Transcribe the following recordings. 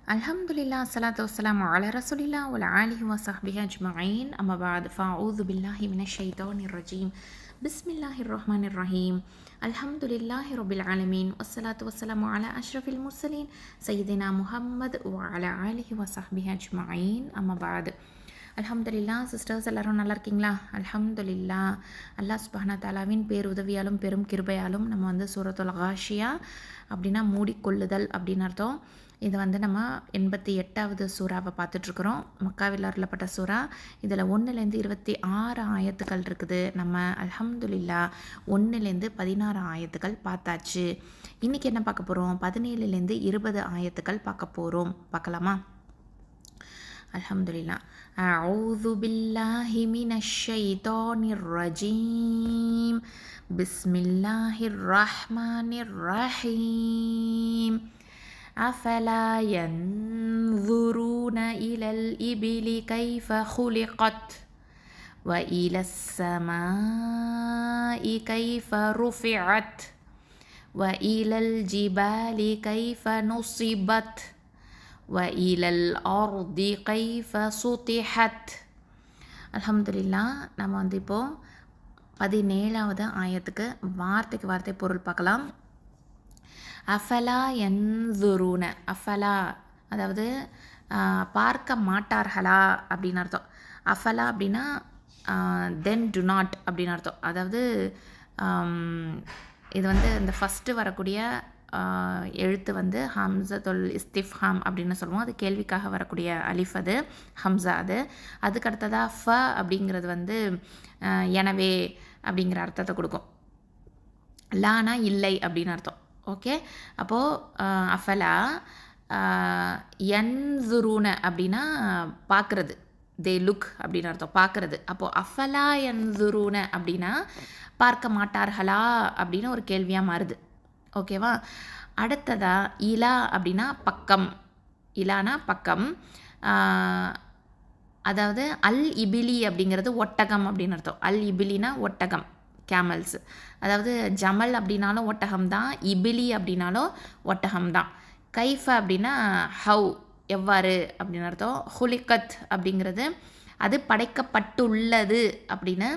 Alhamdulillah, salatu wassalamu ala rasulillah wa ala alihi wa sahbihi ajma'in. Amma ba'd, fa'udhu billahi minash shaitanir rajim. Bismillahir rahmanir rahim. Alhamdulillahi rabbil alamin. Wassalatu wassalamu ala ashrafil mursalin. Sayyidina Muhammad wa ala alihi wa sahbihi ajma'in. Amma ba'd. அல்ஹம்துலில்லா sisters எல்லோரும் நல்லா இருக்கீங்களா? அல்ஹம்துலில்லா. அல்லாஹ் சுப்ஹானஹு தஆலாவின் பேருதவியாலும் பெரும் கிருபையாலும் நம்ம சூரத்துல் காஷியா அப்படின்னா மூடிக்கொள்ளுதல் அப்படின்னு அர்த்தம். இது நம்ம 88வது சூறாவை பார்த்துட்ருக்குறோம். மக்காவில் அருளப்பட்ட சூறா. இதில் 1லேருந்து 26 ஆயத்துக்கள் இருக்குது. நம்ம அல்ஹம்துலில்லா 1லேருந்து 16 ஆயத்துக்கள் பார்த்தாச்சு. இன்றைக்கி என்ன பார்க்க போகிறோம்? 17லேருந்து 20 ஆயத்துக்கள் பார்க்க போகிறோம். பார்க்கலாமா? அல்ஹம்துலில்லா. அஊது பில்லாஹி மினஷ் ஷைத்தானிர் ரஜீம். பிஸ்மில்லாஹிர் ரஹ்மானிர் ரஹீம். அஃபலா யன்துரூன இலல் இபிலி கைஃப குலிகத் வ இலஸ் ஸமாஇ கைஃப ருஃபிஅத் வ இலல் ஜிபாலி கைஃப நுஸிபத் வ இலல் அர்தி கைஃப சுதிஹத். அல்ஹம்துலில்லா. நம்ம இப்போது 17வது ஆயத்துக்கு வார்த்தைக்கு வார்த்தை பொருள் பார்க்கலாம். அஃபலா யன்துரூன. அஃபலா அதாவது பார்க்க மாட்டார்களா அப்படின்னு அர்த்தம். அஃபலா அப்படின்னா தென் டு நாட் அப்படின்னு அர்த்தம். அதாவது இது இந்த ஃபஸ்ட்டு வரக்கூடிய எழுத்து ஹம்சத்துல் இஸ்திஃப்ஹாம் அப்படின்னு சொல்லுவோம். அது கேள்விக்காக வரக்கூடிய அலிஃப், அது ஹம்சா. அதுக்கடுத்ததாக ஃப அப்படிங்கிறது எனவே அப்படிங்கிற அர்த்தத்தை கொடுக்கும். லானா இல்லை அப்படின்னு அர்த்தம். ஓகே, அப்போது அஃபலா யன்துரூன அப்படின்னா பார்க்குறது, தே லுக் அப்படின்னு அர்த்தம், பார்க்குறது. அப்போது அஃபலா யன்துரூன அப்படின்னா பார்க்க மாட்டார்களா அப்படின்னு ஒரு கேள்வியாக மாறுது. ஓகேவா? அடுத்ததா இலா அப்படின்னா பக்கம். இலானா பக்கம். அதாவது அல் இபிலி அப்படிங்கிறது ஒட்டகம் அப்படின்னு அர்த்தம். அல் இபிலினா ஒட்டகம், கேமல்ஸ். அதாவது ஜமல் அப்படின்னாலும் ஒட்டகம் தான், இபிலி அப்படின்னாலும் ஒட்டகம் தான். கைஃப அப்படின்னா ஹவ், எவ்வாறு அப்படின்னு அர்த்தம். ஹுலிகத் அப்படிங்கிறது அது படைக்கப்பட்டுள்ளது அப்படின்னு,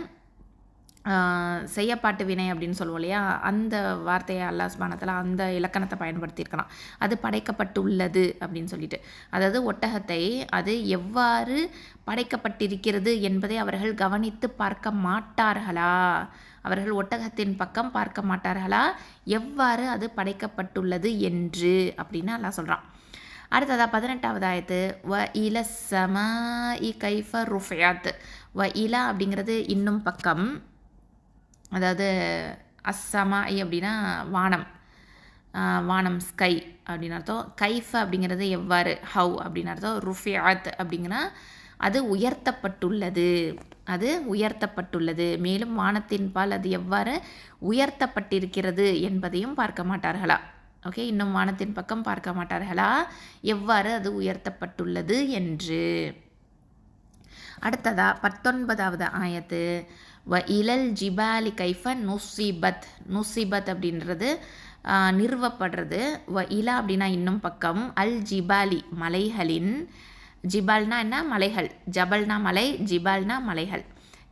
செய்யப்பாட்டு வினை அப்படின்னு சொல்லுவோம் இல்லையா, அந்த வார்த்தையை அல்லாஹ் சுப்ஹானஹு வ தஆலா அந்த இலக்கணத்தை பயன்படுத்தியிருக்கலாம். அது படைக்கப்பட்டுள்ளது அப்படின்னு சொல்லிட்டு. அதாவது ஒட்டகத்தை அது எவ்வாறு படைக்கப்பட்டிருக்கிறது என்பதை அவர்கள் கவனித்து பார்க்க மாட்டார்களா? அவர்கள் ஒட்டகத்தின் பக்கம் பார்க்க மாட்டார்களா எவ்வாறு அது படைக்கப்பட்டுள்ளது என்று அப்படின்னு அல்லாஹ் சொல்கிறான். அடுத்ததா 18வது ஆயத்து. வ இலஸ் ஸமாஇ கைஃப ருஃபிஅத். வ இலா அப்படிங்கிறது இன்னும் பக்கம். அதாவது அஸ்ஸமாஇ அப்படின்னா வானம், வானம் ஸ்கை அப்படின்னு அர்த்தம். கைஃப அப்படிங்கிறது எவ்வாறு, ஹவ் அப்படின்னு அர்த்தம். ருஃபிஅத் அப்படிங்கன்னா அது உயர்த்தப்பட்டுள்ளது, அது உயர்த்தப்பட்டுள்ளது. மேலும் வானத்தின் பால் அது எவ்வாறு உயர்த்தப்பட்டிருக்கிறது என்பதையும் பார்க்க மாட்டார்களா? ஓகே, இன்னும் வானத்தின் பக்கம் பார்க்க மாட்டார்களா எவ்வாறு அது உயர்த்தப்பட்டுள்ளது என்று. அடுத்ததா 19வது ஆயத்து. வ இலல் ஜிபாலி கைஃப நுஸிபத். நுஸிபத் அப்படின்றது நிறுவப்படுறது. வ இலா அப்படின்னா இன்னும் பக்கம். அல் ஜிபாலி மலைகளின். ஜிபால்னா என்ன? மலைகள். ஜபல்னா மலை, ஜிபால்னா மலைகள்.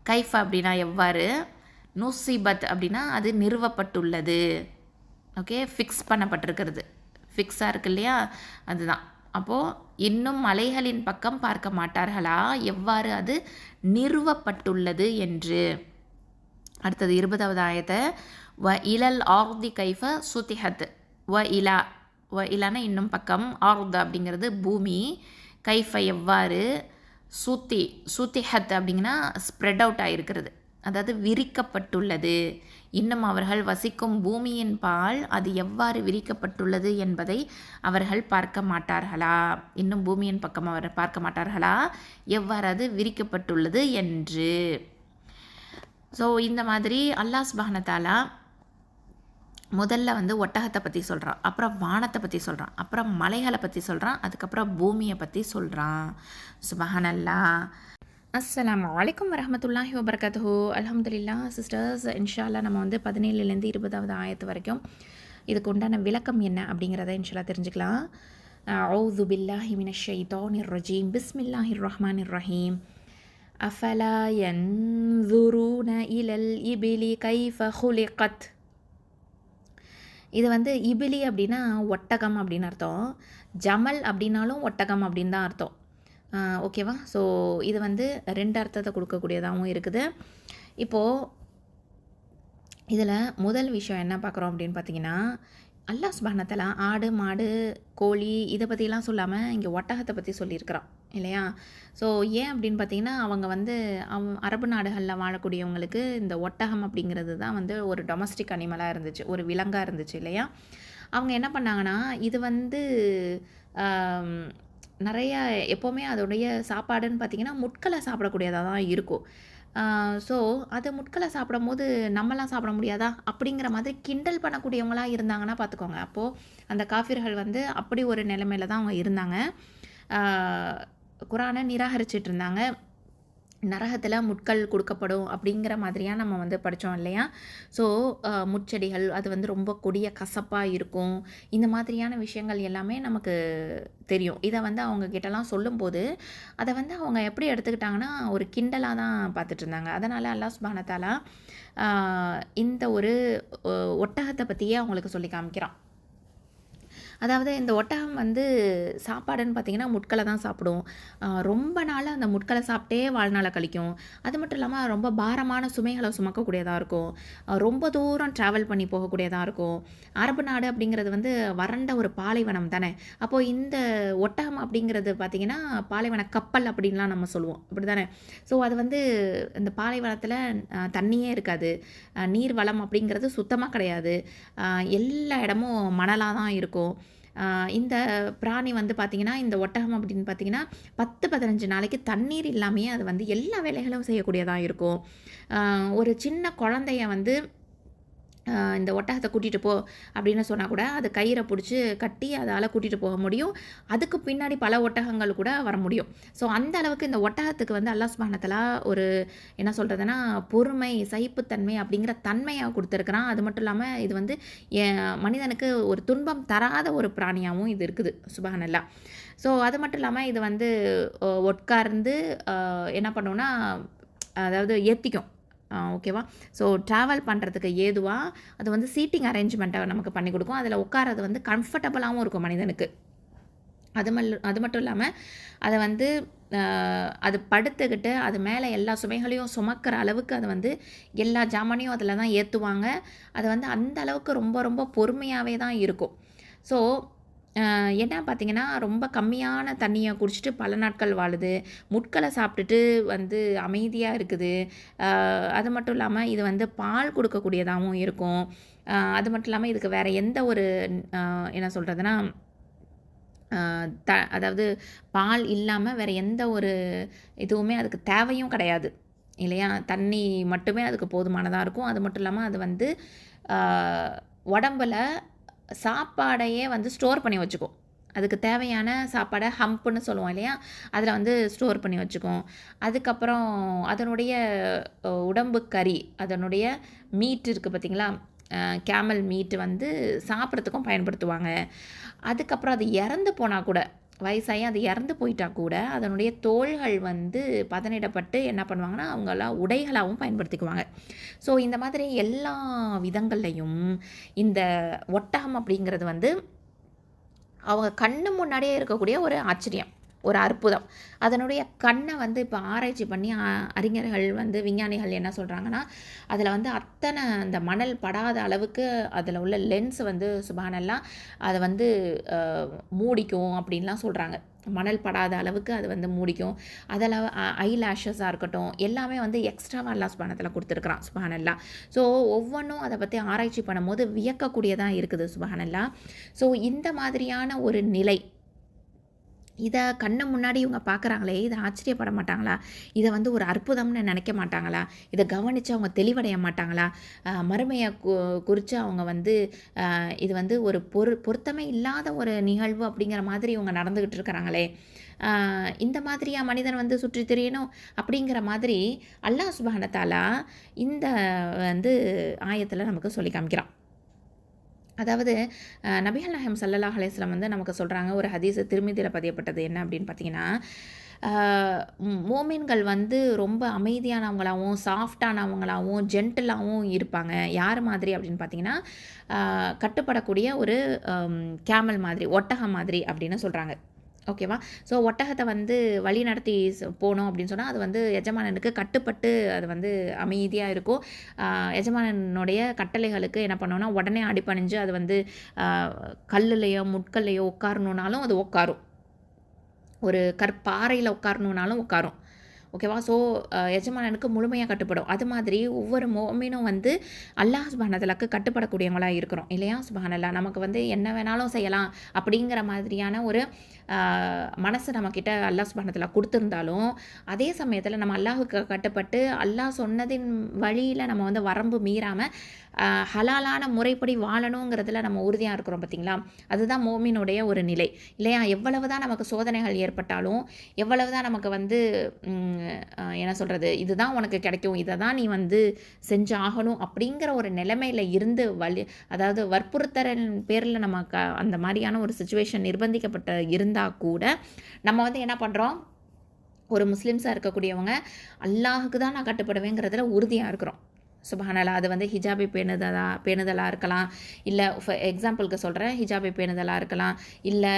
கைஃப அப்படின்னா எவ்வாறு. நுஸிபத் அப்படின்னா அது நிறுவப்பட்டுள்ளது. ஓகே, ஃபிக்ஸ் பண்ணப்பட்டிருக்கிறது, ஃபிக்ஸாக இருக்கு இல்லையா, அதுதான். அப்போது இன்னும் மலைகளின் பக்கம் பார்க்க மாட்டார்களா எவ்வாறு அது நிறுவப்பட்டுள்ளது என்று. அடுத்தது 20வது ஆயத்தை. வ இலல் ஆர்தி கைஃப சுதிஹத். வ இலா. வ இலானா இன்னும் பக்கம். ஆர்த் அப்படிங்கிறது பூமி. கைஃப எவ்வாறு. சுதிஹத் அப்படிங்கன்னா ஸ்ப்ரெட் அவுட் ஆகிருக்கிறது, அதாவது விரிக்கப்பட்டுள்ளது. இன்னும் அவர்கள் வசிக்கும் பூமியின் பால் அது எவ்வாறு விரிக்கப்பட்டுள்ளது என்பதை அவர்கள் பார்க்க மாட்டார்களா? இன்னும் பூமியின் பக்கம் அவர் பார்க்க மாட்டார்களா எவ்வாறு அது விரிக்கப்பட்டுள்ளது என்று. ஸோ இந்த மாதிரி அல்லாஹ் சுப்ஹானஹு வ தஆலா முதல்ல ஒட்டகத்தை பற்றி சொல்கிறான், அப்புறம் வானத்தை பற்றி சொல்கிறான், அப்புறம் மலைகளை பற்றி சொல்கிறான், அதுக்கப்புறம் பூமியை பற்றி சொல்கிறான். சுப்ஹானல்லாஹ். அஸ்ஸலாமு அலைக்கும் வரஹ்மத்துல்லாஹி வபரகாத்துஹு. அல்ஹம்துலில்லா சிஸ்டர்ஸ், இன்ஷால்லா நம்ம 17லேருந்து 20வது ஆயத்து வரைக்கும் இதுக்கு உண்டான விளக்கம் என்ன அப்படிங்கிறத இன்ஷால்லா தெரிஞ்சுக்கலாம். அவுது பில்லாஹி மினஷ் ஷைத்தானிர் ரஜீம் பிஸ்மில்லாஹிர் ரஹ்மானிர் ரஹீம் அஃபலா யன்துரூன இலல் இபிலி கைஃப ஹுலிகத். இது வந்து இபிலி அப்படின்னா ஒட்டகம் அப்படின்னு அர்த்தம், ஜமல் அப்படின்னாலும் ஒட்டகம் அப்படின்னு தான் அர்த்தம். ஓகேவா? ஸோ இது வந்து 2 அர்த்தத்தை கொடுக்கக்கூடியதாகவும் இருக்குது. இப்போது இதில் முதல் விஷயம் என்ன பார்க்குறோம் அப்படின்னு பார்த்தீங்கன்னா, அல்லாஹ் சுப்ஹானஹு வ தஆலா ஆடு, மாடு, கோழி இதை பற்றிலாம் சொல்லாமல் இங்கே ஒட்டகத்தை பற்றி சொல்லியிருக்கிறான் இல்லையா? ஸோ ஏன் அப்படின்னு பார்த்தீங்கன்னா, அவங்க வந்து அரபு நாடுகளில் வாழக்கூடியவங்களுக்கு இந்த ஒட்டகம் அப்படிங்கிறது தான் வந்து ஒரு டொமஸ்டிக் அனிமலாக இருந்துச்சு, ஒரு விலங்காக இருந்துச்சு இல்லையா? அவங்க என்ன பண்ணாங்கன்னா, இது வந்து நிறையா எப்போவுமே அதோடைய சாப்பாடுன்னு பார்த்திங்கன்னா முட்களை சாப்பிடக்கூடியதாக தான் இருக்கும். ஸோ அது முட்களை சாப்பிடும்போது நம்மலாம் சாப்பிட முடியாதா அப்படிங்கிற மாதிரி கிண்டல் பண்ணக்கூடியவங்களா இருந்தாங்கன்னா பார்த்துக்கோங்க. அப்போது அந்த காஃபிர்கள் வந்து அப்படி ஒரு நிலைமையில தான் அவங்க இருந்தாங்க. குரானை நிராகரிச்சிட்டு இருந்தாங்க. நரகத்தில் முட்கள் கொடுக்கப்படும் அப்படிங்கிற மாதிரியாக நம்ம வந்து படித்தோம் இல்லையா? ஸோ முட்செடிகள் அது வந்து ரொம்ப கொடிய கசப்பாக இருக்கும். இந்த மாதிரியான விஷயங்கள் எல்லாமே நமக்கு தெரியும். இதை வந்து அவங்க கிட்டலாம் சொல்லும்போது அதை வந்து அவங்க எப்படி எடுத்துக்கிட்டாங்கன்னா ஒரு கிண்டலாக தான் பார்த்துட்டு இருந்தாங்க. அதனால் அல்லாஹ் சுப்ஹானஹு வ தஆலா இந்த ஒரு ஒட்டகத்தை பற்றியே அவங்களுக்கு சொல்லி காமிக்கிறான். அதாவது இந்த ஒட்டகம் வந்து சாப்பாடுன்னு பார்த்திங்கன்னா முட்களை தான் சாப்பிடும். ரொம்ப நாளாக அந்த முட்களை சாப்பிட்டே வாழ்நாளை கழிக்கும். அது மட்டும் இல்லாமல் ரொம்ப பாரமான சுமைகளை சுமக்கக்கூடியதாக இருக்கும். ரொம்ப தூரம் ட்ராவல் பண்ணி போகக்கூடியதாக இருக்கும். அரபு நாடு அப்படிங்கிறது வந்து வறண்ட ஒரு பாலைவனம் தானே. அப்போது இந்த ஒட்டகம் அப்படிங்கிறது பார்த்திங்கன்னா பாலைவன கப்பல் அப்படின்லாம் நம்ம சொல்லுவோம், அப்படி தானே? ஸோ அது வந்து இந்த பாலைவனத்தில் தண்ணியே இருக்காது. நீர் வளம் அப்படிங்கிறது சுத்தமாக கிடையாது. எல்லா இடமும் மணலாக தான் இருக்கும். இந்த பிராணி வந்து பார்த்திங்கன்னா, இந்த ஒட்டகம் அப்படின்னு பார்த்திங்கன்னா 10-15 நாளைக்கு தண்ணீர் இல்லாமையே அது வந்து எல்லா வேலைகளும் செய்யக்கூடியதாக இருக்கும். ஒரு சின்ன குழந்தைய வந்து இந்த ஒட்டகத்தை கூட்டிகிட்டு போ அப்படின்னு சொன்னால் கூட அது கயிறை பிடிச்சி கட்டி அதால் கூட்டிகிட்டு போக முடியும். அதுக்கு பின்னாடி பல ஒட்டகங்கள் கூட வர முடியும். ஸோ அந்த அளவுக்கு இந்த ஒட்டகத்துக்கு வந்து அல்லாஹ் சுப்ஹானஹு வ தஆலா ஒரு என்ன சொல்கிறதுனா பொறுமை, சகிப்புத்தன்மை அப்படிங்கிற தன்மையாக கொடுத்துருக்குறான். அது மட்டும் இல்லாமல் இது வந்து மனிதனுக்கு ஒரு துன்பம் தராத ஒரு பிராணியாகவும் இது இருக்குது, சுப்ஹானல்லாஹ். ஸோ அது மட்டும் இல்லாமல் இது வந்து உட்கார்ந்து என்ன பண்ணுன்னா, அதாவது ஏற்றிக்கும். ஓகேவா? ஸோ ட்ராவல் பண்ணுறதுக்கு ஏதுவாக அது வந்து சீட்டிங் அரேஞ்ச்மெண்ட்டை நமக்கு பண்ணி கொடுக்கும். அதில் உட்காரது வந்து கம்ஃபர்டபுளாகவும் இருக்கும் மனிதனுக்கு. அது மட்டும் இல்லாமல் அதை வந்து அது படுத்துக்கிட்டு அது மேலே எல்லா சுமைகளையும் சுமக்கிற அளவுக்கு அது வந்து எல்லா ஜாமானையும் அதில் தான் ஏற்றுவாங்க. அது வந்து அந்த அளவுக்கு ரொம்ப ரொம்ப பொறுமையாகவே தான் இருக்கும். ஸோ என்ன பார்த்தீங்கன்னா, ரொம்ப கம்மியான தண்ணியை குடிச்சிட்டு பல நாட்கள் வாழுது. முட்களை சாப்பிட்டுட்டு வந்து அமைதியாக இருக்குது. அது மட்டும் இல்லாமல் இது வந்து பால் கொடுக்கக்கூடியதாகவும் இருக்கும். அது மட்டும் இல்லாமல் இதுக்கு வேறு எந்த ஒரு என்ன சொல்கிறதுனா, அதாவது பால் இல்லாமல் வேறு எந்த ஒரு இதுவுமே அதுக்கு தேவையும் கிடையாது இல்லையா? தண்ணி மட்டுமே அதுக்கு போதுமானதாக இருக்கும். அது மட்டும் இல்லாமல் அது வந்து உடம்பில் சாப்பாடையே வந்து ஸ்டோர் பண்ணி வச்சுக்கும். அதுக்கு தேவையான சாப்பாடை ஹம்ப்புன்னு சொல்லுவோம் இல்லையா? அதில் வந்து ஸ்டோர் பண்ணி வச்சுக்கும். அதுக்கப்புறம் அதனுடைய உடம்பு கறி, அதனுடைய மீட் இருக்குது பார்த்திங்களா? கேமல் மீட் வந்து சாப்பிட்றதுக்கும் பயன்படுத்துவாங்க. அதுக்கப்புறம் அது இறந்து போனால் கூட, வயசாகி அது இறந்து போயிட்டா கூட அதனுடைய தோள்கள் வந்து பதனிடப்பட்டு என்ன பண்ணுவாங்கன்னா அவங்களாம் உடைகளாகவும் பயன்படுத்திக்குவாங்க. ஸோ இந்த மாதிரி எல்லா விதங்கள்லையும் இந்த ஒட்டகம் அப்படிங்கிறது வந்து அவங்க கண்ணு முன்னாடியே இருக்கக்கூடிய ஒரு ஆச்சரியம், ஒரு அற்புதம். அதனுடைய கண்ணை வந்து இப்போ ஆராய்ச்சி பண்ணி அறிஞர்கள் வந்து விஞ்ஞானிகள் என்ன சொல்கிறாங்கன்னா, அதில் வந்து அத்தனை அந்த மணல் படாத அளவுக்கு அதில் உள்ள லென்ஸ் வந்து சுப்ஹானல்லாஹ் அதை வந்து மூடிக்கும் அப்படின்லாம் சொல்கிறாங்க. மணல் படாத அளவுக்கு அது வந்து மூடிக்கும். அதில் ஐ லேஷஸாக இருக்கட்டும் எல்லாமே வந்து எக்ஸ்ட்ராவாக அல்லாஹ் சுப்ஹானஹு வ தஆலா கொடுத்துருக்குறான், சுப்ஹானல்லாஹ். ஸோ ஒவ்வொன்றும் அதை பற்றி ஆராய்ச்சி பண்ணும்போது வியக்கக்கூடியதாக இருக்குது, சுப்ஹானல்லாஹ். ஸோ இந்த மாதிரியான ஒரு நிலை இதை கண்ணு முன்னாடி இவங்க பார்க்குறாங்களே, இதை ஆச்சரியப்பட மாட்டாங்களா? இதை வந்து ஒரு அற்புதம்னு நினைக்க மாட்டாங்களா? இதை கவனித்து அவங்க தெளிவடைய மாட்டாங்களா? மறுமையை குறித்து அவங்க வந்து இது வந்து ஒரு பொருத்தமே இல்லாத ஒரு நிகழ்வு அப்படிங்கிற மாதிரி இவங்க நடந்துக்கிட்டு இருக்கிறாங்களே, இந்த மாதிரியா மனிதன் வந்து சுற்றி திரியணும் அப்படிங்கிற மாதிரி அல்லாஹ் சுப்ஹானஹு வ தஆலா இந்த வந்து ஆயத்தில் நமக்கு சொல்லி காமிக்கிறான். அதாவது நபிகள் நாயகம் ஸல்லல்லாஹு அலைஹி வஸல்லம் வந்து நமக்கு சொல்கிறாங்க, ஒரு ஹதீஸ் திருமிதியில் பதியப்பட்டது என்ன அப்படின்னு பார்த்தீங்கன்னா, மோமின்கள் வந்து ரொம்ப அமைதியானவங்களாகவும் சாஃப்டானவங்களாகவும் ஜென்டிலாகவும் இருப்பாங்க. யார் மாதிரி அப்படின்னு பார்த்தீங்கன்னா, கட்டுப்படக்கூடிய ஒரு கேமல் மாதிரி, ஒட்டகம் மாதிரி அப்படின்னு சொல்கிறாங்க. ஓகேவா? ஸோ ஒட்டகத்தை வந்து வழி நடத்தி போனோம் அப்படின்னு சொன்னால், அது வந்து எஜமானனுக்கு கட்டுப்பட்டு அது வந்து அமைதியாக இருக்கும். எஜமானனுடைய கட்டளைகளுக்கு என்ன பண்ணோன்னா, உடனே அடிபணிஞ்சு அது வந்து கல்லுலேயோ முட்கல்லையோ உட்காரணுன்னாலும் அது உட்காரும். ஒரு கற்பாறையில் உட்காரணுன்னாலும் உட்காரும். ஓகேவா? ஸோ எஜமானனுக்கு முழுமையாக கட்டுப்படும். அது மாதிரி ஒவ்வொரு மோமினும் வந்து அல்லாஹ் சுப்ஹானஹு வ தஆலாக்கு கட்டுப்படக்கூடியவங்களா இருக்கிறோம் இல்லையா? சுப்ஹானல்லாஹ். நமக்கு வந்து என்ன வேணாலும் செய்யலாம் அப்படிங்கிற மாதிரியான ஒரு மனசு நம்மக்கிட்ட அல்லாஹ் சுப்ஹானஹு வ தஆலா கொடுத்துருந்தாலும், அதே சமயத்தில் நம்ம அல்லாஹுக்கு கட்டுப்பட்டு அல்லாஹ் சொன்னதின் வழியில் நம்ம வந்து வரம்பு மீறாமல் ஹலாலான முறைப்படி வாழணுங்கிறதுல நம்ம உறுதியாக இருக்கிறோம் பார்த்தீங்களா? அதுதான் மோமினுடைய ஒரு நிலை இல்லையா? எவ்வளவு தான் நமக்கு சோதனைகள் ஏற்பட்டாலும், எவ்வளவு தான் நமக்கு வந்து என்ன சொல்கிறது, இதுதான் உனக்கு கிடைக்கும், இதை தான் நீ வந்து செஞ்சாகணும் அப்படிங்கிற ஒரு நிலைமையில் இருந்து அதாவது வற்புறுத்தலின் பேரில் நம்ம அந்த மாதிரியான ஒரு சுச்சுவேஷன் நிர்பந்திக்கப்பட்ட இருந்தால் கூட நம்ம வந்து என்ன பண்ணுறோம், ஒரு முஸ்லீம்ஸாக இருக்கக்கூடியவங்க அல்லாஹுக்கு தான் நான் கட்டுப்படுவேங்கிறதுல உறுதியாக இருக்கிறோம். சுப்ஹானல்லாஹ். அது வந்து ஹிஜாபை பேணுதலாக இருக்கலாம், இல்லை எக்ஸாம்பிளுக்கு சொல்கிறேன், ஹிஜாபை பேணுதலாக இருக்கலாம், இல்லை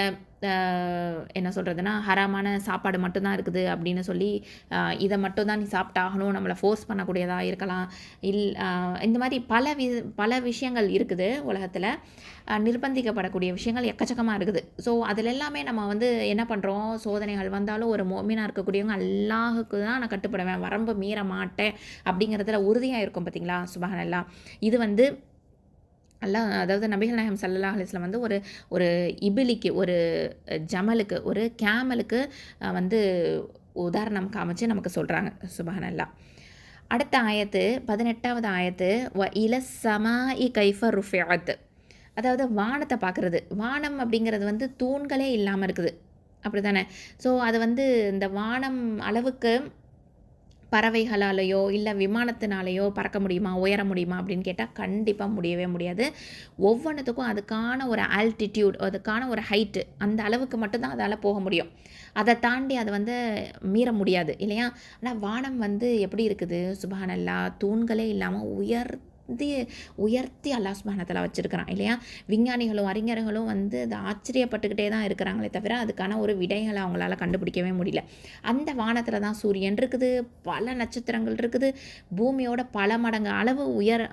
என்ன சொல்கிறதுனா ஹராமான சாப்பாடு மட்டும்தான் இருக்குது அப்படின்னு சொல்லி இதை மட்டும் தான் நீ சாப்பிட்டாகணும் நம்மளை ஃபோர்ஸ் பண்ணக்கூடியதாக இருக்கலாம். இந்த மாதிரி பல விஷயங்கள் இருக்குது உலகத்தில். நிர்பந்திக்கப்படக்கூடிய விஷயங்கள் எக்கச்சக்கமாக இருக்குது. ஸோ அதில் எல்லாமே நம்ம வந்து என்ன பண்ணுறோம், சோதனைகள் வந்தாலும் ஒரு மோமினாக இருக்கக்கூடியவங்க அல்லாஹுக்கு தான் நான் கட்டுப்படுவேன், வரம்பு மீற மாட்டேன் அப்படிங்கிறதுல உறுதியாக இருக்கும் பார்த்தீங்களா? சுப்ஹானல்லாஹ். இது வந்து அதாவது நபிகள் நாயகம் ஸல்லல்லாஹு அலைஹி வஸல்லம் வந்து ஒரு இபிலிக்கு, ஒரு ஜமலுக்கு, ஒரு கேமலுக்கு வந்து உதாரணம் காமிச்சு நமக்கு சொல்கிறாங்க. சுப்ஹானல்லாஹ். அடுத்த ஆயத்து 18வது ஆயத்து, வ இலஸ்ஸமாஇ கைஃப ருஃபிஅத். அதாவது வானத்தை பார்க்குறது. வானம் அப்படிங்கிறது வந்து தூண்களே இல்லாமல் இருக்குது, அப்படி தானே? ஸோ அது வந்து இந்த வானம் அளவுக்கு பறவைகளாலேயோ இல்லை விமானத்தினாலேயோ பறக்க முடியுமா, உயர முடியுமா அப்படின்னு கேட்டால் கண்டிப்பாக முடியவே முடியாது. ஒவ்வொன்றுத்துக்கும் அதுக்கான ஒரு ஆல்டிடியூட், அதுக்கான ஒரு ஹைட்டு, அந்த அளவுக்கு மட்டும்தான் அதால் போக முடியும். அதை தாண்டி அது வந்து மீற முடியாது இல்லையா? ஆனால் வானம் வந்து எப்படி இருக்குது, சுப்ஹானல்லாஹ், தூண்களே இல்லாமல் உயர்த்தி அல்லாஹ் சுப்ஹானஹு வ தஆலா வச்சுருக்கிறான் இல்லையா? விஞ்ஞானிகளும் அறிஞர்களும் வந்து அதை ஆச்சரியப்பட்டுக்கிட்டே தான் இருக்கிறாங்களே தவிர அதுக்கான ஒரு விடைகளை அவங்களால கண்டுபிடிக்கவே முடியல. அந்த வானத்தில் தான் சூரியன் இருக்குது, பல நட்சத்திரங்கள் இருக்குது, பூமியோட பல மடங்கு அளவு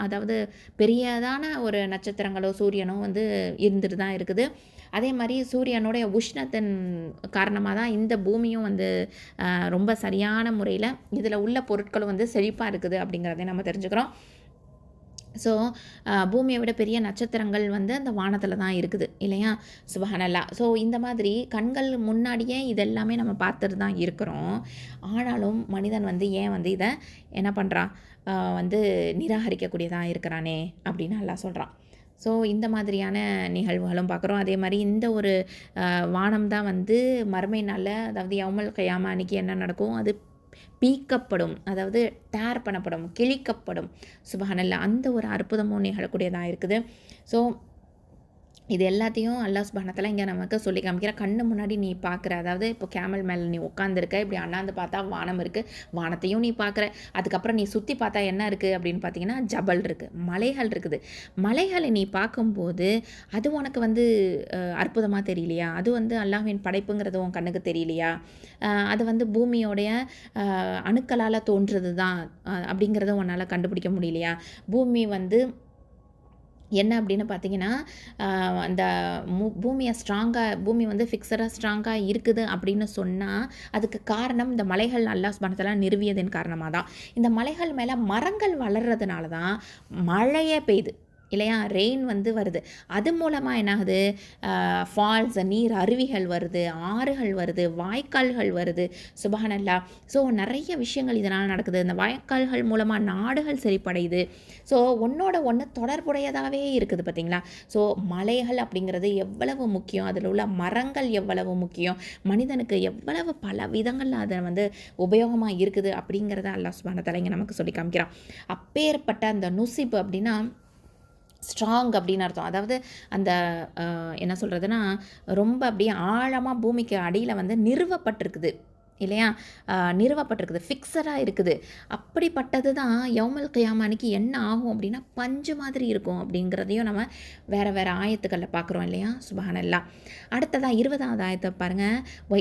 அதாவது பெரியதான ஒரு நட்சத்திரங்களோ சூரியனோ வந்து இருந்துட்டு தான் இருக்குது. அதே மாதிரி சூரியனுடைய உஷ்ணத்தின் காரணமாக தான் இந்த பூமியும் வந்து ரொம்ப சரியான முறையில் இதில் உள்ள பொருட்களும் வந்து செழிப்பாக இருக்குது அப்படிங்கிறதை நம்ம தெரிஞ்சுக்கிறோம். ஸோ பூமியை விட பெரிய நட்சத்திரங்கள் வந்து அந்த வானத்தில் தான் இருக்குது இல்லையா? சுப்ஹானல்லாஹ். ஸோ இந்த மாதிரி கண்கள் முன்னாடியே இதெல்லாமே நம்ம பார்த்துட்டு தான் இருக்கிறோம். ஆனாலும் மனிதன் வந்து ஏன் வந்து இதை என்ன பண்ணுறான், வந்து நிராகரிக்கக்கூடியதாக இருக்கிறானே அப்படின்னு அல்லாஹ் சொல்கிறான். ஸோ இந்த மாதிரியான நிகழ்வுகளும் பார்க்குறோம். அதே மாதிரி இந்த ஒரு வானம் தான் வந்து மறுமை நாளில், அதாவது யௌமுல் கியாமா அன்னைக்கு என்ன நடக்கும், அது பீக்கப்படும், அதாவது டேர் பண்ணப்படும், கிழிக்கப்படும். சுப்ஹானல்லாஹ். அந்த ஒரு அற்புதமும் நிகழக்கூடியதாக இருக்குது. ஸோ இது எல்லாத்தையும் அல்லாஹ் சுப்ஹானஹு வ தஆலா இங்கே நமக்கு சொல்லி காமிக்கிற, கண்ணு முன்னாடி நீ பார்க்குற, அதாவது இப்போ கேமல் மேலே நீ உட்காந்துருக்க, இப்படி அண்ணாந்து பார்த்தா வானம் இருக்குது, வானத்தையும் நீ பார்க்குற. அதுக்கப்புறம் நீ சுற்றி பார்த்தா என்ன இருக்குது அப்படின்னு பார்த்தீங்கன்னா ஜபல் இருக்குது, மலைகள் இருக்குது. மலைகளை நீ பார்க்கும்போது அது உனக்கு வந்து அற்புதமாக தெரியலையா? அது வந்து அல்லாஹ்வின் படைப்புங்கிறது உன் கண்ணுக்கு தெரியலையா? அது வந்து பூமியோடைய அணுக்களால் தோன்றுறது தான் அப்படிங்கிறத உன்னால் கண்டுபிடிக்க முடியலையா? பூமி வந்து என்ன அப்படின்னு பார்த்தீங்கன்னா, அந்த பூமி வந்து ஃபிக்ஸடாக ஸ்ட்ராங்காக இருக்குது அப்படின்னு சொன்னால் அதுக்கு காரணம் இந்த மலைகள் அல்லாஹ் சுப்ஹானஹு வ தஆலா நிறுவியதன் காரணமாக தான். இந்த மலைகள் மேலே மரங்கள் வளர்கிறதுனால தான் மழையே பெய்யுது இல்லையா? ரெயின் வந்து வருது. அது மூலமாக என்ன ஆகுது, ஃபால்ஸ், நீர் அருவிகள் வருது, ஆறுகள் வருது, வாய்க்கால்கள் வருது. சுப்ஹானல்லாஹ். ஸோ நிறைய விஷயங்கள் இதனால் நடக்குது. இந்த வாய்க்கால்கள் மூலமாக நாடுகள் செழிப்படையுது. ஸோ ஒன்றோட ஒன்று தொடர்புடையதாகவே இருக்குது பார்த்தீங்களா? ஸோ மலைகள் அப்படிங்கிறது எவ்வளவு முக்கியம், அதில் உள்ள மரங்கள் எவ்வளவு முக்கியம், மனிதனுக்கு எவ்வளவு பல விதங்களில் அதை வந்து உபயோகமாக இருக்குது அப்படிங்கிறத அல்லாஹ் சுப்ஹானஹு வ தஆலா இங்கே நமக்கு சொல்லி காமிக்கிறான். அப்பேற்பட்ட அந்த நுசிப் அப்படின்னா ஸ்ட்ராங் அப்படின்னு அர்த்தம். அதாவது அந்த என்ன சொல்கிறதுனா ரொம்ப அப்படியே ஆழமாக பூமிக்கு அடியில் வந்து நிறுவப்பட்டிருக்குது இல்லையா, நிறுவப்பட்டிருக்குது, ஃபிக்ஸடாக இருக்குது. அப்படிப்பட்டது தான் யௌமல் கியாமா அன்னைக்கு என்ன ஆகும் அப்படின்னா பஞ்சு மாதிரி இருக்கும் அப்படிங்கிறதையும் நம்ம வேறு வேறு ஆயத்துக்களில் பார்க்குறோம் இல்லையா. சுபஹானல்லாஹ். அடுத்ததாக 20வது ஆயத்தை பாருங்கள்.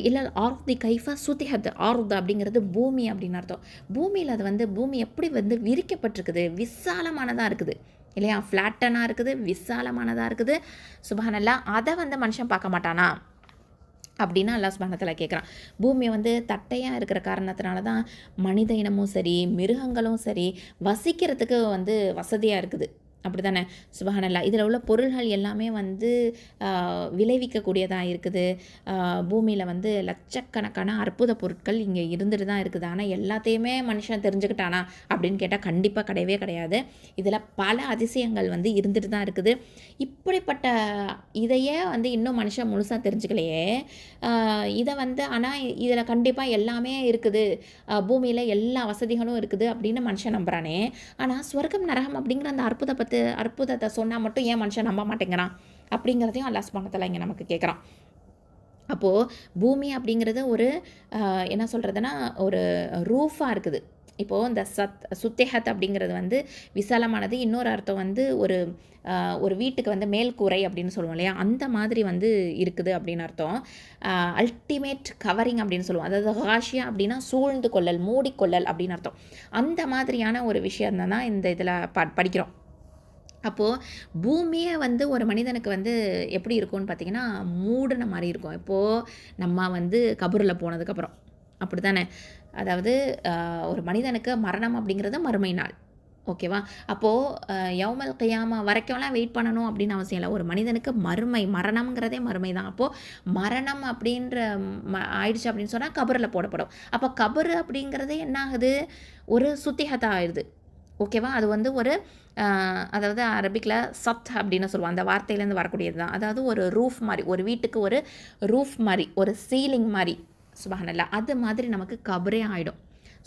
இல்லல் ஆர்தி கைஃபா சுத்திஹத். ஆர்து அப்படிங்கிறது பூமி அப்படின்னு அர்த்தம். பூமியில் அது வந்து பூமி எப்படி வந்து விரிக்கப்பட்டிருக்குது, விசாலமானதாக இருக்குது இல்லையா, ஃப்ளாட்டனாக இருக்குது, விசாலமானதாக இருக்குது. சுபஹானல்லாஹ். அதை வந்து மனுஷன் பார்க்க மாட்டானா அப்படின்னு அல்லாஹ் சுப்ஹானஹு வ தஆலா கேட்குறான். பூமியை வந்து தட்டையாக இருக்கிற காரணத்தினால தான் மனித இனமும் சரி மிருகங்களும் சரி வசிக்கிறதுக்கு வந்து வசதியாக இருக்குது. அப்படி தானே. சுபஹானல்லாஹ். இதில் உள்ள பொருள்கள் எல்லாமே வந்து விளைவிக்கக்கூடியதாக இருக்குது. பூமியில் வந்து லட்சக்கணக்கான அற்புத பொருட்கள் இங்கே இருந்துட்டு தான் இருக்குது. ஆனால் எல்லாத்தையுமே மனுஷன் தெரிஞ்சுக்கிட்டானா அப்படின்னு கேட்டால் கண்டிப்பாக கிடையவே கிடையாது. இதில் பல அதிசயங்கள் வந்து இருந்துட்டு தான் இருக்குது. இப்படிப்பட்ட இதையே வந்து இன்னும் மனுஷன் முழுசாக தெரிஞ்சுக்கலையே. இதை வந்து ஆனால் இதில் கண்டிப்பாக எல்லாமே இருக்குது, பூமியில் எல்லா வசதிகளும் இருக்குது அப்படின்னு மனுஷன் நம்புகிறானே. ஆனால் ஸ்வர்க்கம் நரகம் அப்படிங்கிற அந்த அற்புதத்தை சொன்னால் மட்டும் ஏன் மனுஷன் நம்ப மாட்டேங்கிறான் அப்படிங்கிறதையும் அல்லாஹ் சுப்ஹானஹு வ தஆலா இங்கே நமக்கு கேட்குறான். அப்போது பூமி அப்படிங்கிறது ஒரு என்ன சொல்கிறதுனா ஒரு ரூஃபாக இருக்குது. இப்போது இந்த சுத்தேஹத் அப்படிங்கிறது வந்து விசாலமானது. இன்னொரு அர்த்தம் வந்து ஒரு வீட்டுக்கு வந்து மேல்கூரை அப்படின்னு சொல்லுவோம் இல்லையா, அந்த மாதிரி வந்து இருக்குது அப்படின்னு அர்த்தம். அல்டிமேட் கவரிங் அப்படின்னு சொல்லுவோம். அதாவது ஹாஷியா அப்படின்னா சூழ்ந்து கொள்ளல், மூடிக்கொள்ளல் அப்படின்னு அர்த்தம். அந்த மாதிரியான ஒரு விஷயம் தான் இந்த இதில் படிக்கிறோம். அப்போது பூமியே வந்து ஒரு மனிதனுக்கு வந்து எப்படி இருக்கும்னு பார்த்திங்கன்னா மூடின மாதிரி இருக்கும். இப்போது நம்ம வந்து கபூரில் போனதுக்கப்புறம் அப்படி தானே. அதாவது ஒரு மனிதனுக்கு மரணம் அப்படிங்கிறது மறுமை நாள். ஓகேவா. அப்போது யௌமல் கியாமா வரைக்கும்லாம் வெயிட் பண்ணணும் அப்படின்னு அவசியம் இல்லை. ஒரு மனிதனுக்கு மரணம்ங்கிறதே மறுமை தான். அப்போது மரணம் அப்படின்ற ஆயிடுச்சு அப்படின்னு சொன்னால் கபரில் போடப்படும். அப்போ கபரு அப்படிங்கிறதே என்ன ஆகுது, ஒரு சுத்திகதா ஆயிடுது. ஓகேவா. அது வந்து ஒரு அதாவது அரபிக்கில் சத் அப்படின்னு சொல்லுவோம். அந்த வார்த்தையிலேருந்து வரக்கூடியது தான். அதாவது ஒரு ரூஃப் மாதிரி, ஒரு வீட்டுக்கு ஒரு ரூஃப் மாதிரி, ஒரு சீலிங் மாதிரி. சுபஹானல்லாஹ். அது மாதிரி நமக்கு கபரே ஆகிடும்.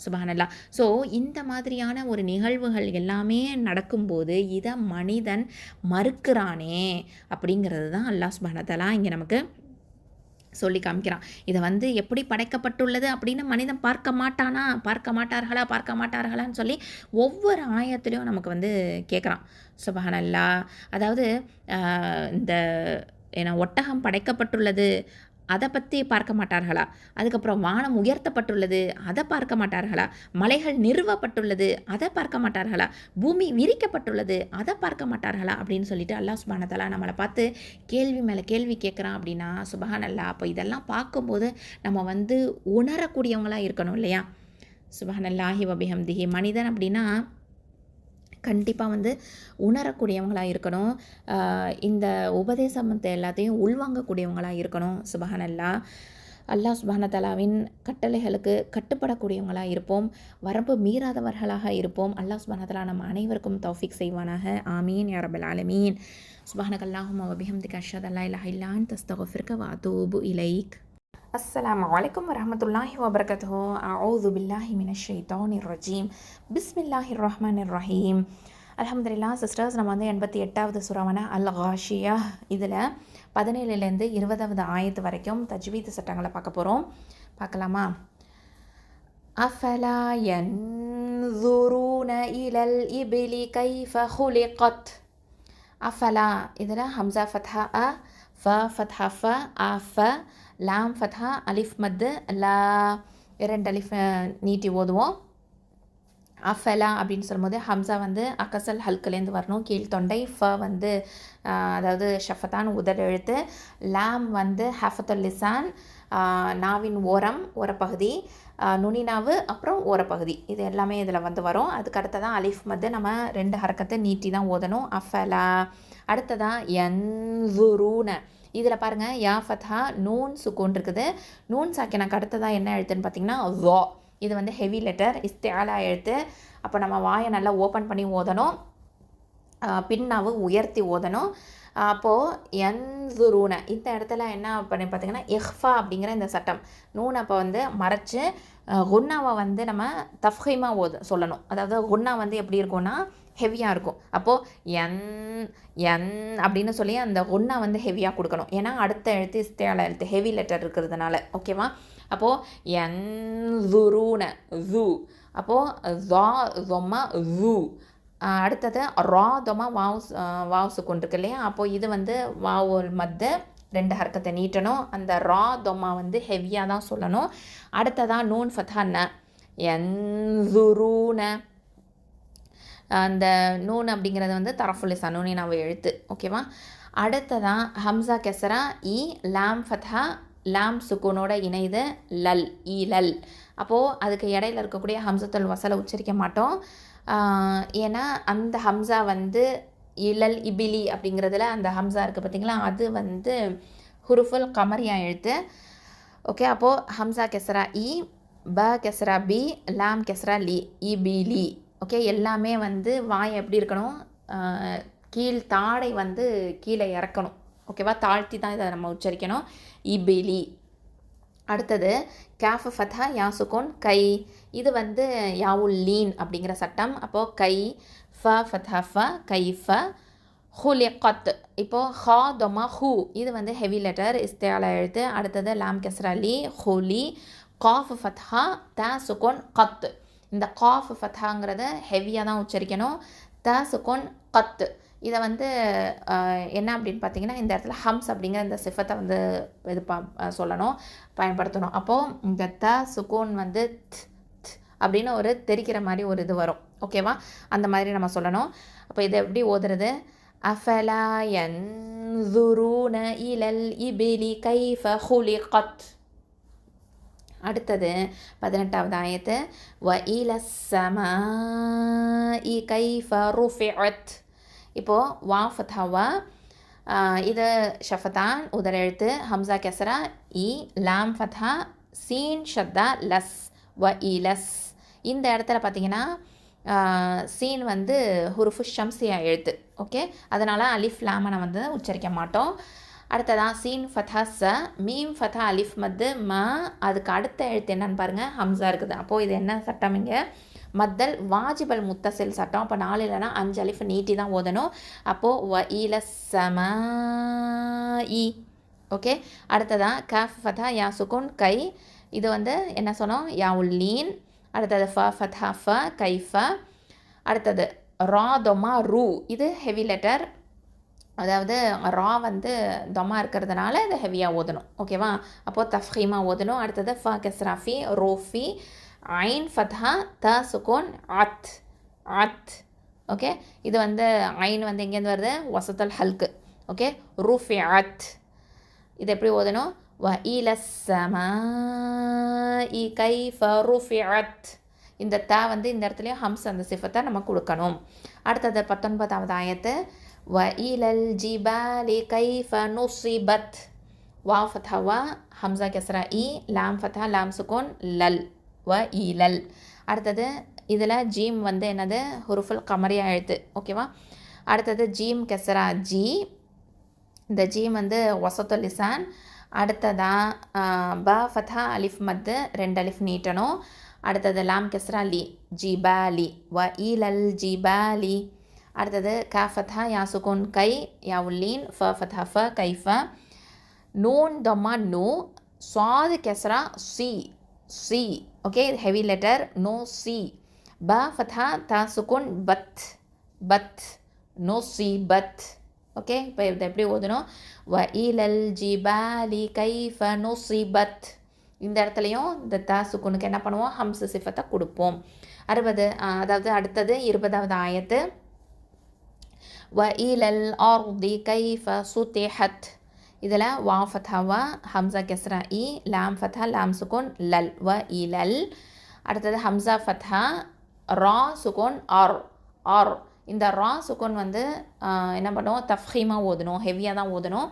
சுபஹானல்லாஹ். ஸோ இந்த மாதிரியான ஒரு நிகழ்வுகள் எல்லாமே நடக்கும்போது இதை மனிதன் மறுக்கிறானே அப்படிங்கிறது தான் அல்லாஹ் சுப்ஹானஹு வ தஆலா இங்கே நமக்கு சொல்லி காமிக்கிறான். இதை வந்து எப்படி படைக்கப்பட்டுள்ளது அப்படின்னு மனிதன் பார்க்க மாட்டார்களான்னு சொல்லி ஒவ்வொரு ஆயத்துலேயும் நமக்கு வந்து கேட்குறான். சுபஹானல்லாஹ். அதாவது இந்த ஒட்டகம் படைக்கப்பட்டுள்ளது அதை பற்றி பார்க்க மாட்டார்களா, அதுக்கப்புறம் வானம் உயர்த்தப்பட்டுள்ளது அதை பார்க்க மாட்டார்களா, மலைகள் நிறுவப்பட்டுள்ளது அதை பார்க்க மாட்டார்களா, பூமி விரிக்கப்பட்டுள்ளது அதை பார்க்க மாட்டார்களா அப்படின்னு சொல்லிட்டு அல்லாஹ் சுப்ஹானஹு வ தஆலா நம்மளை பார்த்து கேள்வி மேலே கேள்வி கேட்குறான் அப்படின்னா சுபஹானல்லாஹ். அப்போ இதெல்லாம் பார்க்கும்போது நம்ம வந்து உணரக்கூடியவங்களாக இருக்கணும் இல்லையா. சுபஹானல்லாஹி வ பிஹம்திஹி. மனிதன் அப்படின்னா கண்டிப்பாக வந்து உணரக்கூடியவங்களாக இருக்கணும். இந்த உபதேசத்தை எல்லாத்தையும் உள்வாங்கக்கூடியவங்களாக இருக்கணும். சுபஹானல்லாஹ். அல்லாஹ் சுப்ஹானஹு வ தஆலாவின் கட்டளைகளுக்கு கட்டுப்படக்கூடியவங்களாக இருப்போம், வரம்பு மீறாதவர்களாக இருப்போம். அல்லாஹ் சுப்ஹானஹு வ தஆலா நம்ம அனைவருக்கும் தௌஃபீக் செய்வானாக. ஆமீன் யா ரப்பல் ஆலமீன். சுப்ஹானக அல்லாஹும்ம வ பிஹம்திக அஷ்ஹது அல்லா இலாஹா இல்லா அன்த அஸ்தக்ஃபிருக வ அதூபு இலைக். அஸ்ஸலாமு அலைக்கும் வரஹ்மத்துல்லாஹி வபரகாத்துஹு. அஊது பில்லாஹி மினஷ் ஷைத்தானிர் ரஜீம். பிஸ்மில்லாஹிர் ரஹ்மானிர் ரஹீம். அல்ஹம்துலில்லாஹ். சிஸ்டர்ஸ், நம்ம வந்து 88வது சூராவான அல் காஷியா இதில் 17லேருந்து 20வது ஆயத்து வரைக்கும் தஜ்வீத் சட்டங்களை பார்க்க போகிறோம். பார்க்கலாமா? அஃபலா யன்துரூன இலல் இப்லி கைஃப ஹுலிகத். அஃபலா இதில் ஹம்சா ஃபத்ஹா அ, ஃப ஃபத்ஹா ஃப, அஃப, லாம் ஃபத்ஹா, அலிஃப் மத்து, லா 2 அலிஃப் நீட்டி ஓதுவோம். அஃபலா அப்படின்னு சொல்லும்போது ஹம்சா வந்து அக்கசல் ஹல்குலேருந்து வரணும், கீழ்த்தொண்டை. ஃப வந்து அதாவது ஷஃபத்தான் உதடு எழுத்து. லாம் வந்து ஹஃபத்துல் லிசான், நாவின் ஓரப்பகுதி, நுனிநாவு, அப்புறம் ஓரப்பகுதி. இது எல்லாமே இதில் வந்து வரும். அதுக்கு அடுத்ததான் அலிஃப் மத்து, நம்ம 2 ஹரக்கத்தை நீட்டி தான் ஓதணும். அஃபலா. அடுத்ததான் யன்சுரூன. இதில் பாருங்கள், யா ஃபத்ஹா நூன் சுக்கூன் இருக்குது. நூன் சாக்கினாக்கு அடுத்ததான் என்ன எழுத்துன்னு பார்த்தீங்கன்னா வா. இது வந்து ஹெவி லெட்டர், இஸ்திஆலா எழுத்து. அப்போ நம்ம வாயை நல்லா ஓப்பன் பண்ணி ஓதணும், பின்னாவு உயர்த்தி ஓதணும். அப்போது யன்சுரூன இந்த இடத்துல என்ன பண்ணி பார்த்தீங்கன்னா இஹ்ஃபா அப்படிங்கிற இந்த சட்டம் நூன் அப்போ வந்து மறைச்சு குன்னாவை வந்து நம்ம தஃப்ஹீமாக சொல்லணும். அதாவது குன்னா வந்து எப்படி இருக்கும்னா ஹெவியாக இருக்கும். அப்போது என் என் அப்படின்னு சொல்லி அந்த குன்னா வந்து ஹெவியாக கொடுக்கணும். ஏன்னா அடுத்த எழுத்து இஸ்தியால எழுத்து ஹெவி லெட்டர் இருக்கிறதுனால. ஓகேவா? அப்போது யன்சுரூன ஜூ, அப்போது ஜா ஜொம்மா ஜூ. அடுத்தது ரா தொமா வாவ் சுக்குன் இருக்கு இல்லையா? அப்போது இது வந்து வாவுல் மத்து 2 ஹர்க்கத்தை நீட்டணும். அந்த ரா தொம்மா வந்து ஹெவியாக தான் சொல்லணும். அடுத்ததான் நூன் ஃபத்தா ந யன்சுரூன. அந்த நூன் அப்படிங்கிறது வந்து தரஃபுல் லிசான் நூனினாவை எழுத்து. ஓகேவா? அடுத்ததான் ஹம்சா கெசரா இ லாம் ஃபத்தா லாம் சுக்கூனோட இணைது லல் இ லல். அப்போது அதுக்கு இடையில இருக்கக்கூடிய ஹம்சத்துல் வசலை உச்சரிக்க மாட்டோம். ஏன்னா அந்த ஹம்சா வந்து இலல் இபிலி அப்படிங்கிறதுல அந்த ஹம்சா இருக்குது பார்த்திங்களா, அது வந்து ஹுருஃபுல் கமரியா எழுத்து. ஓகே, அப்போது ஹம்சா கெசரா இ, ப கெசரா பி, லாம் கெசரா லி, இபிலி. ஓகே, எல்லாமே வந்து வாய் எப்படி இருக்கணும், கீழ் தாடை வந்து கீழே இறக்கணும். ஓகேவா? தாழ்த்தி தான் இதை நம்ம உச்சரிக்கணும். இபிலி. அடுத்தது கேஃப் ஃபத்தா யா சுக்கூன் கை. இது வந்து யாவுல் லீன் அப்படிங்கிற சட்டம். அப்போது கை ஃப ஃபத்தா ஃப கைஃப ஹுலிகத். இப்போது ஹா தொமா ஹூ, இது வந்து ஹெவி லெட்டர் இஸ்தியால எழுத்து. அடுத்தது லாம் கெஸ்ரா லி ஹுலி. காஃப் ஃபத்ஹா த சுக்கூன் கத். இந்த காஃப் ஃபத்ஹாங்கிறத ஹெவியாக தான் உச்சரிக்கணும். த சுக்கூன் கத். இதை வந்து என்ன அப்படின்னு பார்த்தீங்கன்னா இந்த இடத்துல ஹம்ஸ் அப்படிங்கிற இந்த சிஃபத்தை வந்து இது சொல்லணும், பயன்படுத்தணும். அப்போது இந்த த சுக்கூன் வந்து அப்படின்னு ஒரு தெரிக்கிற மாதிரி ஒரு இது வரும். ஓகேவா? அந்த மாதிரி நம்ம சொல்லணும். அப்போ இதை எப்படி ஓதுறது? அஃபலா யன்சுரூன இலல் இபிலி கைஃப ஹுலிகத். அடுத்தது 18வது ஆயத்து வ இலஸ் ஸமாஇ கைஃப ருஃபிஅத். இப்போது வா ஃபத்ஹா இது ஷஃபத்தான் உதர எழுத்து. ஹம்சா கெசரா இ, லாம் ஃபத்ஹா, சீன் ஷத்தா லஸ் வ இலஸ். இந்த இடத்துல பார்த்தீங்கன்னா சீன் வந்து ஹுருஃபு ஷம்சியா எழுத்து. ஓகே, அதனால் அலிஃப் லாமனை வந்து உச்சரிக்க மாட்டோம். அடுத்ததான் சீன் ஃபத்ஹா ச, மீம் ஃபத்ஹா அலிஃப் மத்து ம. அதுக்கு அடுத்த எழுத்து என்னன்னு பாருங்கள், ஹம்சா இருக்குது. அப்போது இது என்ன சட்டம்? இங்கே மத்தல் வாஜிபல் முத்தசில் சட்டம். அப்போ 4 இல்லைனா 5 அலிஃப் நீட்டி தான் ஓதணும். அப்போது வ இல ஸமாஇ. ஓகே, அடுத்ததான் கஃப் ஃபத்ஹா யா சுக்கூன் கை. இது வந்து என்ன சொன்னோம்? யாவுல் லீன். அடுத்தது ஃப ஃபத்ஹா ஃப கைஃப. அடுத்தது ரா தொமா ரூ. இது ஹெவி லெட்டர், அதாவது ரா வந்து தொமா இருக்கிறதுனால இதை ஹெவியாக ஓதணும். ஓகேவா? அப்போது தஃப்ஹீமாக ஓதணும். அடுத்தது ஃப கெஸ்ராஃபி ரோஃபி. ஐன் ஃபத்ஹா த சுக்கூன் அத் அத். ஓகே, இது வந்து ஐன் வந்து எங்கேருந்து வருது? வசத்தல் ஹல்க்கு. ஓகே, ரூஃபி அத். இது எப்படி ஓதணும்? வ இலஸ் ஸமாஇ கைஃப ருஃபிஅத். இந்த த வந்து இந்த இடத்துலையும் ஹம்ஸ் அந்த சிஃபத்தை நம்ம கொடுக்கணும். அடுத்தது 19வது ஆயத்து வ இலல் ஜிபாலி கைஃப நுஸிபத். வா ஃபத்ஹா வா, ஹம்சா கெஸ்ரா இ, லாம் ஃபத்ஹா லாம் சுக்கூன் லல் வ இலல். அடுத்தது இதில் ஜீம் வந்து என்னது? ஹுருஃபுல் கமரியா எழுத்து. ஓகேவா? அடுத்தது ஜீம் கெஸ்ரா ஜி. இந்த ஜீம் வந்து வசத்துல் லிசான். அடுத்ததான் ப ஃபத்ஹா அலிஃப் மத்து 2 அலிஃப் நீட்டணும். அடுத்தது லாம் கெஸ்ரா லி ஜிபாலி வ இலல் ஜிபாலி. அடுத்தது கா ஃபத்ஹா யா சுக்கூன் கை யாவுல் லீன். ஃப ஃபத்ஹா ஃப கைஃப. நூன் தொம்மா நூ. சாது கெஸ்ரா சி சி. ஓகே, ஹெவி லெட்டர் நோ சி. ப ஃபத்ஹா த சுக்கூன் பத் பத் நோ சி பத். ஓகே, இப்போ இதை எப்படி ஓதணும்? வ இலல் ஜிபாலி கைஃப நுஸிபத். இந்த இடத்துலையும் இந்த த சுக்குனுக்கு என்ன பண்ணுவோம்? ஹம்ஸ் சிஃபத்தை கொடுப்போம். அதாவது அடுத்தது 20வது ஆயத்து வ இலல் அர்தி கைஃப சுதிஹத். இதில் வா ஃபத்ஹா வா, ஹம்சா கெஸ்ரா இ, லாம் ஃபத்ஹா லாம் சுக்கூன் லல் வ இலல். அடுத்தது ஹம்சா ஃபத்ஹா ரா சுக்கூன் ஆர் ஆர். இந்த ரா சுக்கூன் வந்து என்ன பண்ணுவோம்? தஃப்ஹீமாக ஓதணும், ஹெவியாக தான் ஓதணும்.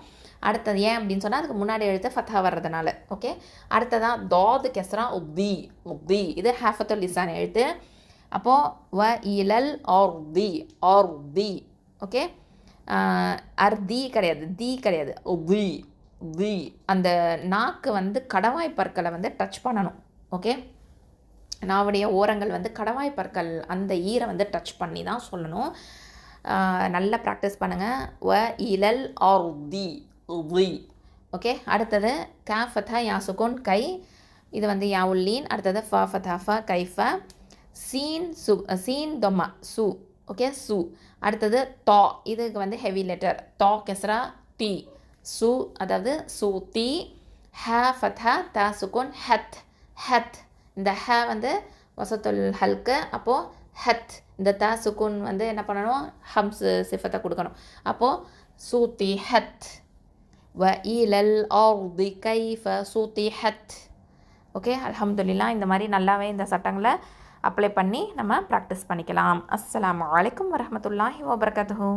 அடுத்தது ஏன் அப்படின்னு சொன்னால் அதுக்கு முன்னாடி எழுத்து ஃபத்ஹா வர்றதுனால. ஓகே, அடுத்ததான் தாது கெஸ்ரா உப்தி உப்தி. இது ஹாஃபத்துல் லிசான் எழுத்து. அப்போது வ இலல் ஆர்தி ஆர்தி. ஓகே, அர்தி கிடையாது, தி கிடையாது, தி தி. அந்த நாக்கு வந்து கடவாய் பற்களை வந்து டச் பண்ணணும். ஓகே, நாவுடைய ஓரங்கள் வந்து கடவாய் பற்கள் அந்த ஈரை வந்து டச் பண்ணி தான் சொல்லணும். நல்லா ப்ராக்டிஸ் பண்ணுங்கள். வ இலல் ஆர் தி தி. ஓகே, அடுத்தது கா ஃபதா யா சுகூன் கை, இது வந்து யா உள்ளீன். அடுத்தது ஃப ஃபதா ஃப கைஃப, சீன் சு சீன் தொம்மா சு. ஓகே, சு. அடுத்தது தா, இதுக்கு வந்து ஹெவி லெட்டர் தா கெஸ்ரா டி சு, அதாவது சு தி. ஹ ஃபதா தா சுகூன் ஹத் ஹத். இந்த ஹ வந்து வசத்துல் ஹல்க்கு, அப்போது ஹத். இந்த தா சுக்கூன் வந்து என்ன பண்ணணும், ஹம்ஸ் சிஃபத்தை கொடுக்கணும். அப்போது சூத்தி ஹத். வ இலல் ஆர்தி கைஃப சூத்தி ஹத். ஓகே, அல்ஹம்துலில்லாஹ். இந்த மாதிரி நல்லாவே இந்த சட்டங்களை அப்ளை பண்ணி நம்ம ப்ராக்டிஸ் பண்ணிக்கலாம். அஸ்ஸலாமு அலைக்கும் வரஹ்மத்துல்லாஹி வபரகாத்துஹு.